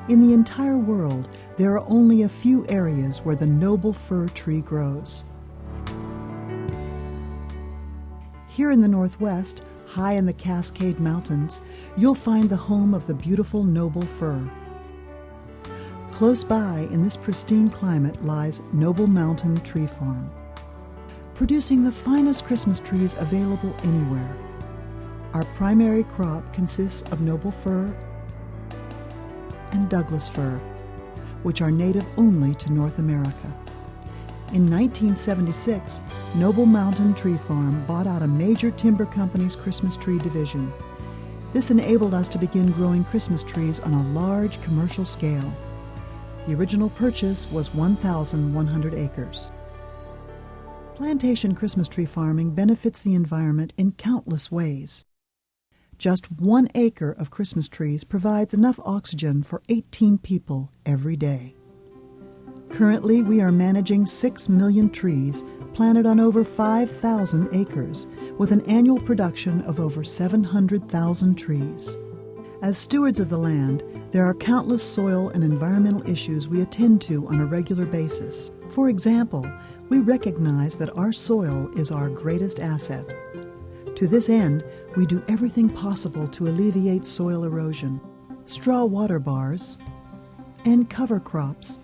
In the entire world, there are only a few areas where the noble fir tree grows. Here in the Northwest, high in the Cascade Mountains, you'll find the home of the beautiful noble fir. Close by, in this pristine climate, lies Noble Mountain Tree Farm, producing the finest Christmas trees available anywhere. Our primary crop consists of noble fir and Douglas fir, which are native only to North America. In 1976, Noble Mountain Tree Farm bought out a major timber company's Christmas tree division. This enabled us to begin growing Christmas trees on a large commercial scale. The original purchase was 1,100 acres. Plantation Christmas tree farming benefits the environment in countless ways. Just 1 acre of Christmas trees provides enough oxygen for 18 people every day. Currently, we are managing 6 million trees planted on over 5,000 acres, with an annual production of over 700,000 trees. As stewards of the land, there are countless soil and environmental issues we attend to on a regular basis. For example, we recognize that our soil is our greatest asset. To this end, we do everything possible to alleviate soil erosion. Straw water bars and cover crops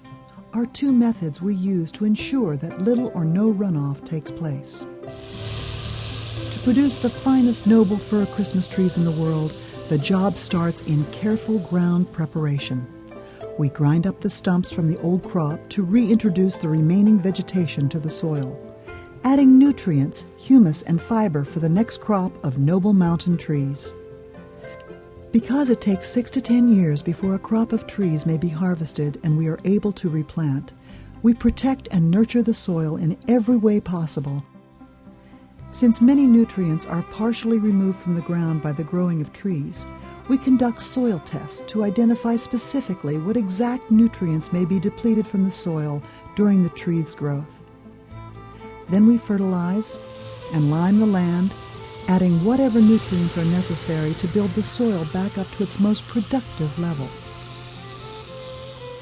are 2 methods we use to ensure that little or no runoff takes place. To produce the finest noble fir Christmas trees in the world, the job starts in careful ground preparation. We grind up the stumps from the old crop to reintroduce the remaining vegetation to the soil, adding nutrients, humus, and fiber for the next crop of Noble Mountain trees. Because it takes 6 to 10 years before a crop of trees may be harvested and we are able to replant, we protect and nurture the soil in every way possible. Since many nutrients are partially removed from the ground by the growing of trees, we conduct soil tests to identify specifically what exact nutrients may be depleted from the soil during the tree's growth. Then we fertilize and lime the land, adding whatever nutrients are necessary to build the soil back up to its most productive level.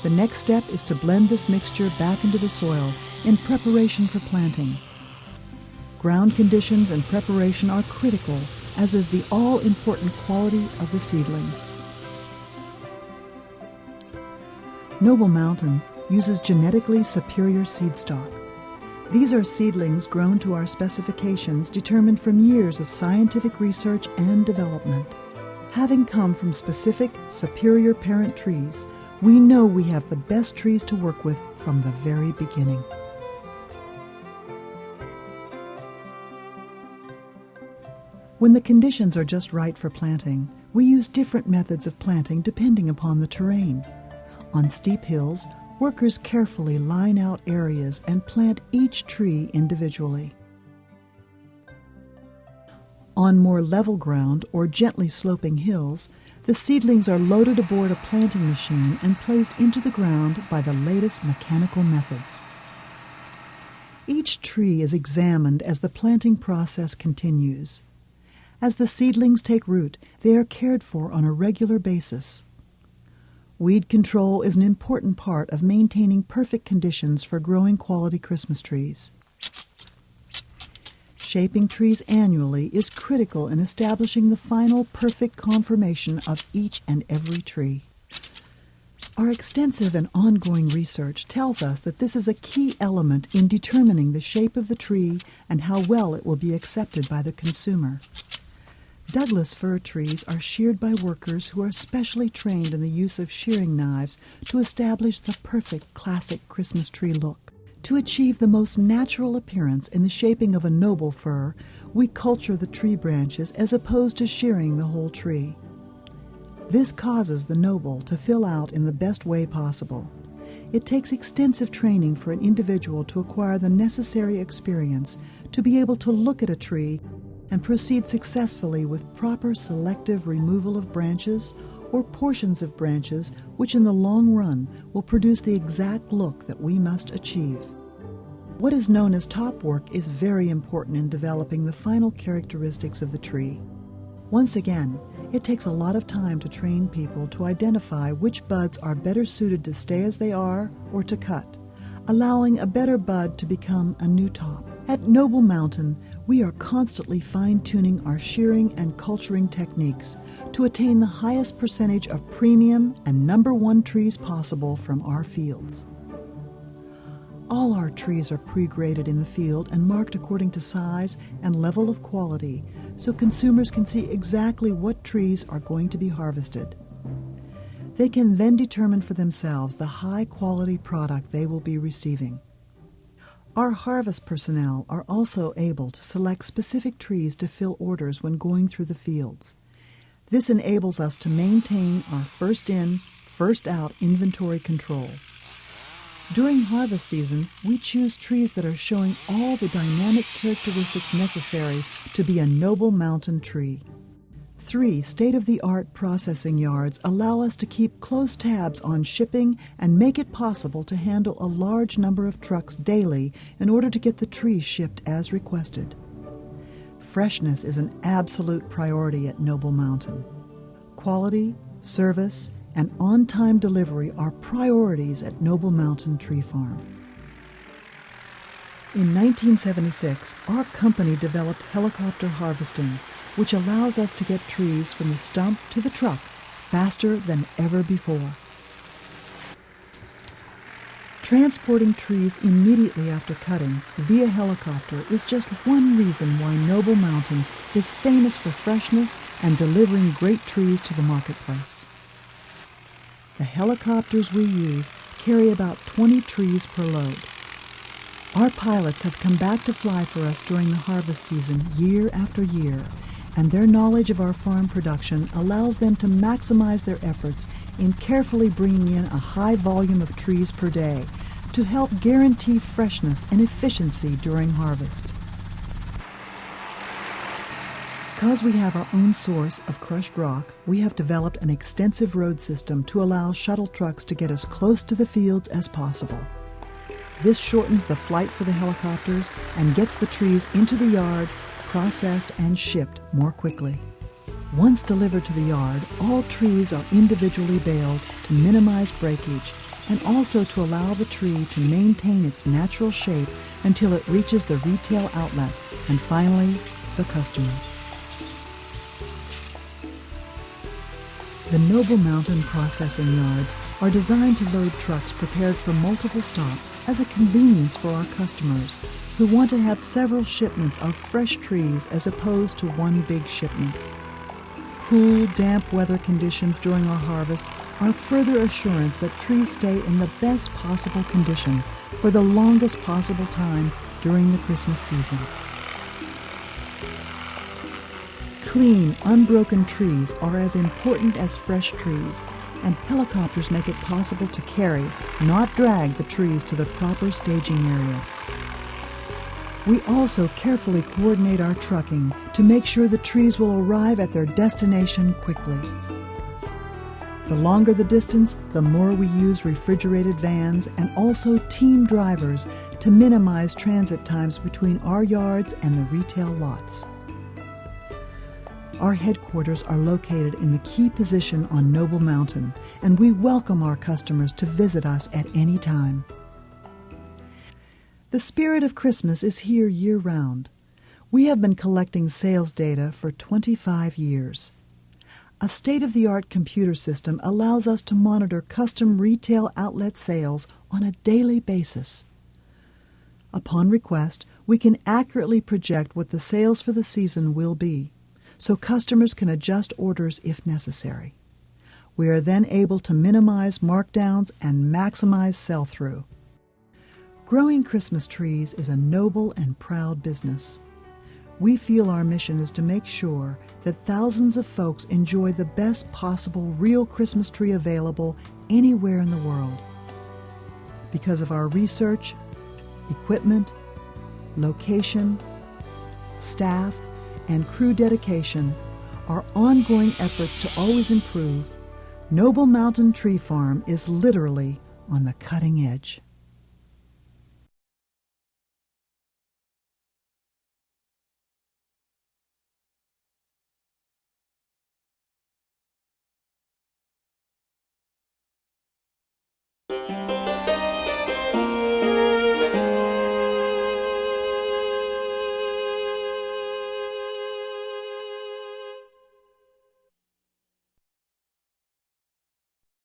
The next step is to blend this mixture back into the soil in preparation for planting. Ground conditions and preparation are critical, as is the all-important quality of the seedlings. Noble Mountain uses genetically superior seed stock. These are seedlings grown to our specifications determined from years of scientific research and development. Having come from specific, superior parent trees, we know we have the best trees to work with from the very beginning. When the conditions are just right for planting, we use different methods of planting depending upon the terrain. On steep hills, workers carefully line out areas and plant each tree individually. On more level ground or gently sloping hills, the seedlings are loaded aboard a planting machine and placed into the ground by the latest mechanical methods. Each tree is examined as the planting process continues. As the seedlings take root, they are cared for on a regular basis. Weed control is an important part of maintaining perfect conditions for growing quality Christmas trees. Shaping trees annually is critical in establishing the final perfect conformation of each and every tree. Our extensive and ongoing research tells us that this is a key element in determining the shape of the tree and how well it will be accepted by the consumer. Douglas fir trees are sheared by workers who are specially trained in the use of shearing knives to establish the perfect classic Christmas tree look. To achieve the most natural appearance in the shaping of a noble fir, we culture the tree branches as opposed to shearing the whole tree. This causes the noble to fill out in the best way possible. It takes extensive training for an individual to acquire the necessary experience to be able to look at a tree and proceed successfully with proper selective removal of branches or portions of branches which in the long run will produce the exact look that we must achieve. What is known as top work is very important in developing the final characteristics of the tree. Once again, It takes a lot of time to train people to identify which buds are better suited to stay as they are or to cut, allowing a better bud to become a new top. At Noble Mountain, we are constantly fine-tuning our shearing and culturing techniques to attain the highest percentage of premium and #1 trees possible from our fields. All our trees are pre-graded in the field and marked according to size and level of quality, so consumers can see exactly what trees are going to be harvested. They can then determine for themselves the high-quality product they will be receiving. Our harvest personnel are also able to select specific trees to fill orders when going through the fields. This enables us to maintain our first-in, first-out inventory control. During harvest season, we choose trees that are showing all the dynamic characteristics necessary to be a Noble Mountain tree. 3 state-of-the-art processing yards allow us to keep close tabs on shipping and make it possible to handle a large number of trucks daily in order to get the trees shipped as requested. Freshness is an absolute priority at Noble Mountain. Quality, service, and on-time delivery are priorities at Noble Mountain Tree Farm. In 1976, our company developed helicopter harvesting, which allows us to get trees from the stump to the truck faster than ever before. Transporting trees immediately after cutting via helicopter is just one reason why Noble Mountain is famous for freshness and delivering great trees to the marketplace. The helicopters we use carry about 20 trees per load. Our pilots have come back to fly for us during the harvest season year after year, and their knowledge of our farm production allows them to maximize their efforts in carefully bringing in a high volume of trees per day to help guarantee freshness and efficiency during harvest. Because we have our own source of crushed rock, we have developed an extensive road system to allow shuttle trucks to get as close to the fields as possible. This shortens the flight for the helicopters and gets the trees into the yard, processed and shipped more quickly. Once delivered to the yard, all trees are individually baled to minimize breakage and also to allow the tree to maintain its natural shape until it reaches the retail outlet and finally the customer. The Noble Mountain processing yards are designed to load trucks prepared for multiple stops as a convenience for our customers who want to have several shipments of fresh trees as opposed to one big shipment. Cool, damp weather conditions during our harvest are further assurance that trees stay in the best possible condition for the longest possible time during the Christmas season. Clean, unbroken trees are as important as fresh trees, and helicopters make it possible to carry, not drag, the trees to the proper staging area. We also carefully coordinate our trucking to make sure the trees will arrive at their destination quickly. The longer the distance, the more we use refrigerated vans and also team drivers to minimize transit times between our yards and the retail lots. Our headquarters are located in the key position on Noble Mountain, and we welcome our customers to visit us at any time. The spirit of Christmas is here year-round. We have been collecting sales data for 25 years. A state-of-the-art computer system allows us to monitor custom retail outlet sales on a daily basis. Upon request, we can accurately project what the sales for the season will be, so customers can adjust orders if necessary. We are then able to minimize markdowns and maximize sell-through. Growing Christmas trees is a noble and proud business. We feel our mission is to make sure that thousands of folks enjoy the best possible real Christmas tree available anywhere in the world. Because of our research, equipment, location, staff, and crew dedication, our ongoing efforts to always improve, Noble Mountain Tree Farm is literally on the cutting edge.